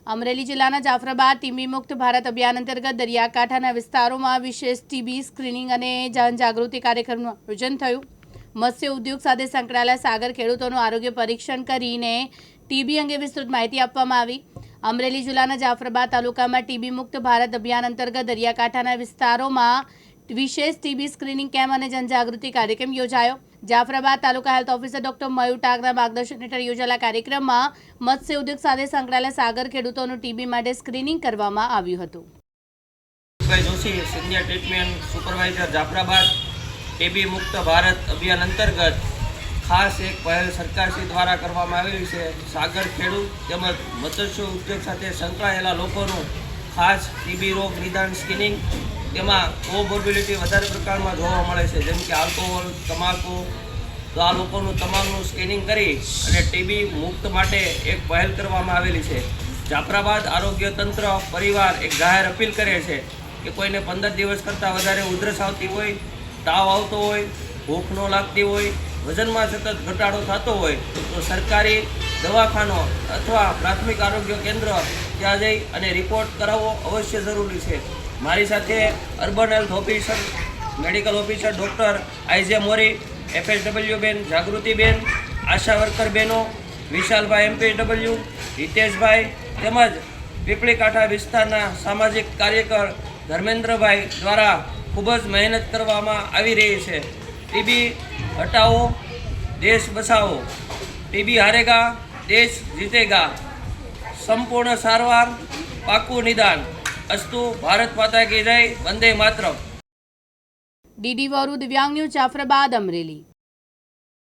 અમરેલી જિલ્લાના જાફરાબાદ ટીબી મુક્ત ભારત અભિયાન અંતર્ગત દરિયાકાંઠાના વિસ્તારોમાં વિશેષ ટીબી સ્ક્રીનિંગ અને જનજાગૃતિ કાર્યક્રમનું આયોજન થયું। મત્સ્ય ઉદ્યોગ સાથે સંકળાયેલા સાગર ખેડૂતોનું આરોગ્ય પરીક્ષણ કરીને ટીબી અંગે વિસ્તૃત માહિતી આપવામાં આવી। અમરેલી જિલ્લાના જાફરાબાદ તાલુકામાં ટીબી મુક્ત ભારત અભિયાન અંતર્ગત દરિયાકાંઠાના વિસ્તારોમાં વિશેષ ટીબી સ્ક્રીનિંગ કેમ્પ અને જનજાગૃતિ કાર્યક્રમ યોજાયો। જાફરાબાદ તાલુકા હેલ્થ ઓફિસર ડોક્ટર મયુર ટાગના માર્ગદર્શન હેઠળ યોજાયેલા કાર્યક્રમમાં મત્સ્ય ઉદ્યોગ સાથે સંકળાયેલા સાગર ખેડૂતોનું ટીબી માટે સ્ક્રીનિંગ કરવામાં આવ્યું હતું। Joshi senior treatment supervisor Jafrabad TB मुक्त भारत अभियान अंतर्गत खास एक पहल सरकारश्री द्वारा करवामां आवेली छे। सागर खेडूत તેમજ મત્સ્ય ઉદ્યોગ સાથે સંકળાયેલા લોકોનું ખાસ ટીબી રોગ નિદાન સ્ક્રીનિંગ તેમાં કોમોર્બિડિટી વધારે પ્રકારમાં જોવા મળે છે, જેમ કે આલ્કોહોલ, તમાકુ। તો આ લોકોનું તમામનું સ્ક્રીનિંગ કરી અને ટીબી મુક્ત માટે એક પહેલ કરવામાં આવેલી છે। જાફરાબાદ આરોગ્ય તંત્ર પરિવાર એક જાહેર અપીલ કરે છે કે કોઈને 15 દિવસ કરતાં વધારે ઉધરસ આવતી હોય, તાવ આવતો હોય, ભૂખ ન લાગતી હોય, વજનમાં સતત ઘટાડો થતો હોય તો સરકારી દવાખાનો અથવા પ્રાથમિક આરોગ્ય કેન્દ્ર ત્યાં જઈ અને રિપોર્ટ કરાવવો અવશ્ય જરૂરી છે। મારી સાથે urban health officer medical officer doctor IJ Mori, FSW બેન જાગૃતિબેન, આશા વર્કર બહેનો વિશાલભાઈ MPW, હિતેશભાઈ તેમજ પીપળી કાંઠા વિસ્તારના સામાજિક કાર્યકર ધર્મેન્દ્રભાઈ દ્વારા ખૂબ જ મહેનત કરવામાં આવી રહી છે। ટીબી હટાવો, દેશ બચાવો। ટીબી હારેગા, દેશ જીतेगा। સંપૂર્ણ સારવાર, પાકું નિદાન। અસ્તુ ભારત માતા કી જય, વંદે માતરમ। ડીડી વોરુ દિવ્યાંગ ન્યૂઝ જાફરાબાદ અમરેલી।